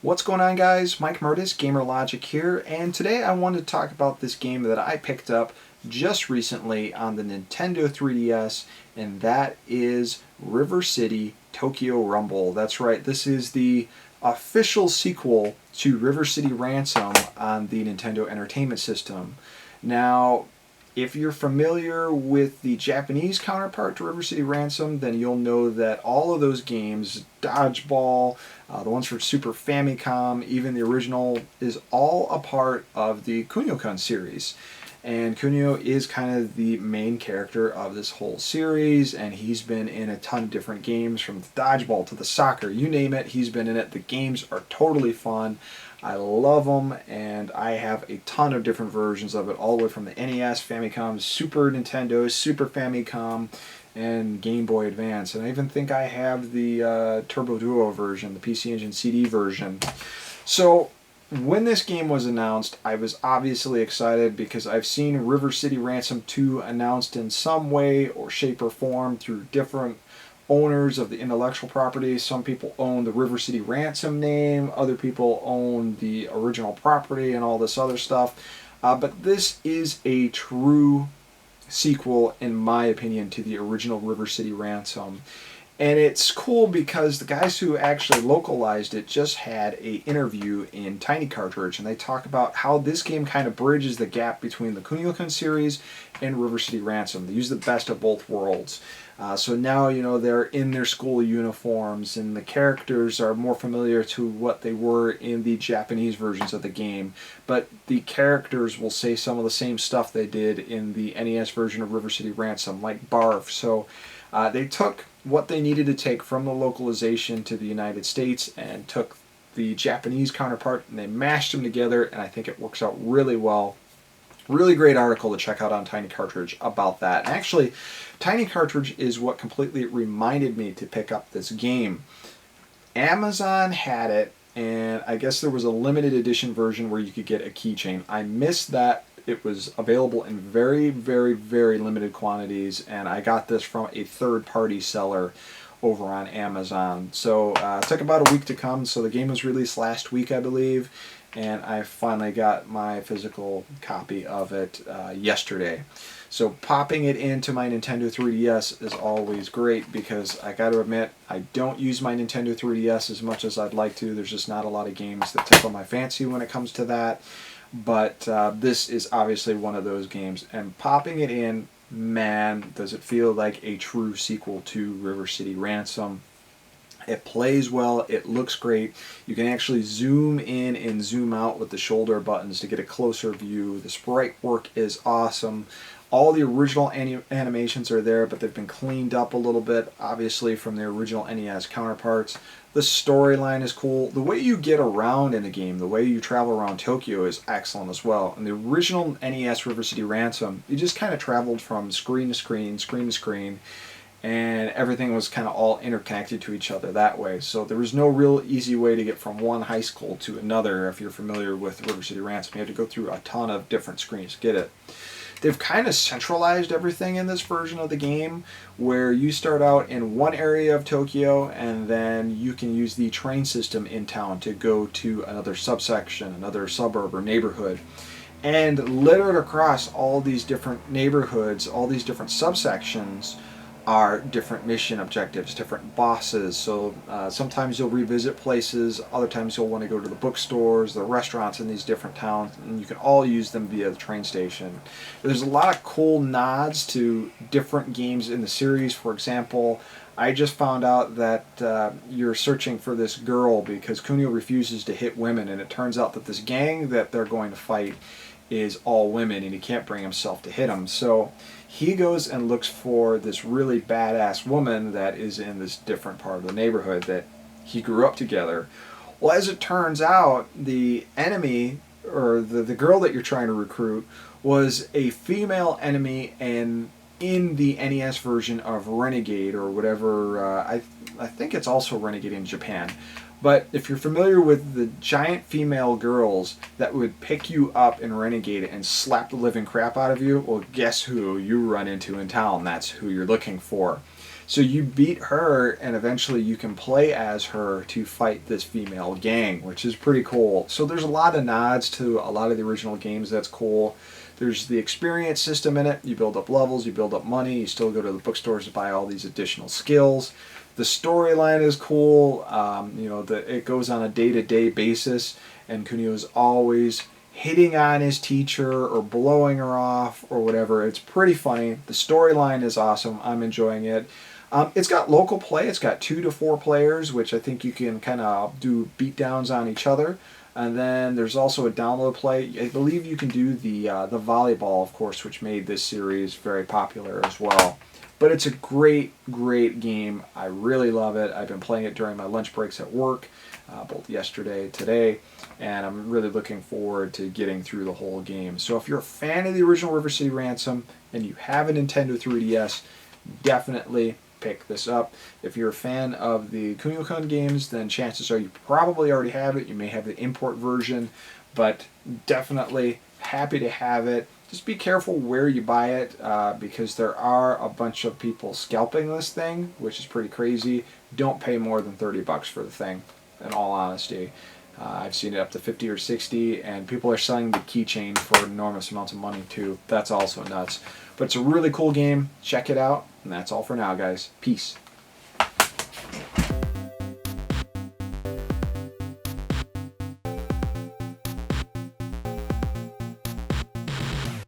What's going on, guys? Mike Murtis, Gamer Logic here, and today I wanted to talk about this game that I picked up just recently on the Nintendo 3DS, and that is River City Tokyo Rumble. That's right, this is the official sequel to River City Ransom on the Nintendo Entertainment System. Now, if you're familiar with the Japanese counterpart to River City Ransom, then you'll know that all of those games, Dodgeball, the ones for Super Famicom, even the original, is all a part of the Kunio series. And Kunio is kind of the main character of this whole series, and he's been in a ton of different games, from the Dodgeball to the soccer, you name it, he's been in it. The games are totally fun. I love them, and I have a ton of different versions of it, all the way from the NES, Famicom, Super Nintendo, Super Famicom, and Game Boy Advance. And I even think I have the Turbo Duo version, the PC Engine CD version. So when this game was announced, I was obviously excited because I've seen River City Ransom 2 announced in some way or shape or form through different owners of the intellectual property. Some people own the River City Ransom name, other people own the original property and all this other stuff. But this is a true sequel, in my opinion, to the original River City Ransom. And it's cool because the guys who actually localized it just had an interview in Tiny Cartridge, and they talk about how this game kind of bridges the gap between the Kunio series and River City Ransom. They use the best of both worlds. So now, you know, they're in their school uniforms, and the characters are more familiar to what they were in the Japanese versions of the game. But the characters will say some of the same stuff they did in the NES version of River City Ransom, like barf. So they took what they needed to take from the localization to the United States and took the Japanese counterpart, and they mashed them together, and I think it works out really well. Really great article to check out on Tiny Cartridge about that. And actually, Tiny Cartridge is what completely reminded me to pick up this game. Amazon had it, and I guess there was a limited edition version where you could get a keychain. I missed that. It was available in very, very, very limited quantities, and I got this from a third-party seller over on Amazon. So it took about a week to come, so the game was released last week, I believe, and I finally got my physical copy of it yesterday. So popping it into my Nintendo 3DS is always great, because I got to admit, I don't use my Nintendo 3DS as much as I'd like to. There's just not a lot of games that tickle my fancy when it comes to that. But this is obviously one of those games, and popping it in, man, does it feel like a true sequel to River City Ransom. It plays well, it looks great. You can actually zoom in and zoom out with the shoulder buttons to get a closer view. The sprite work is awesome. All the original animations are there, but they've been cleaned up a little bit, obviously, from the original NES counterparts. The storyline is cool. The way you get around in the game, the way you travel around Tokyo, is excellent as well. In the original NES River City Ransom, you just kind of traveled from screen to screen, screen to screen, and everything was kind of all interconnected to each other that way. So there was no real easy way to get from one high school to another. If you're familiar with River City Ransom, you have to go through a ton of different screens to get it. They've kind of centralized everything in this version of the game, where you start out in one area of Tokyo, and then you can use the train system in town to go to another subsection, another suburb or neighborhood. And littered across all these different neighborhoods, all these different subsections, are different mission objectives, different bosses. So sometimes you'll revisit places, other times you'll want to go to the bookstores, the restaurants in these different towns, and you can all use them via the train station. There's a lot of cool nods to different games in the series. For example, I just found out that you're searching for this girl because Kunio refuses to hit women, and it turns out that this gang that they're going to fight is all women, and he can't bring himself to hit them. So he goes and looks for this really badass woman that is in this different part of the neighborhood that he grew up together. Well, as it turns out, the enemy, or the girl that you're trying to recruit, was a female enemy, and in the NES version of Renegade, or whatever, I think it's also Renegade in Japan. But if you're familiar with the giant female girls that would pick you up in Renegade and slap the living crap out of you, well, guess who you run into in town? That's who you're looking for. So you beat her, and eventually you can play as her to fight this female gang, which is pretty cool. So there's a lot of nods to a lot of the original games. That's cool. There's the experience system in it. You build up levels, you build up money, you still go to the bookstores to buy all these additional skills. The storyline is cool. It goes on a day-to-day basis, and Kunio is always hitting on his teacher or blowing her off or whatever. It's pretty funny. The storyline is awesome. I'm enjoying it. It's got local play. It's got 2 to 4 players, which I think you can kind of do beatdowns on each other. And then there's also a download play. I believe you can do the volleyball, of course, which made this series very popular as well. But it's a great, great game. I really love it. I've been playing it during my lunch breaks at work, both yesterday and today, and I'm really looking forward to getting through the whole game. So if you're a fan of the original River City Ransom and you have a Nintendo 3DS, definitely pick this up. If you're a fan of the Kunio games, then chances are you probably already have it. You may have the import version, but definitely happy to have it. Just be careful where you buy it, because there are a bunch of people scalping this thing, which is pretty crazy. Don't pay more than $30 for the thing, in all honesty. I've seen it up to 50 or 60, and people are selling the keychain for enormous amounts of money too. That's also nuts. But it's a really cool game. Check it out. And that's all for now, guys. Peace.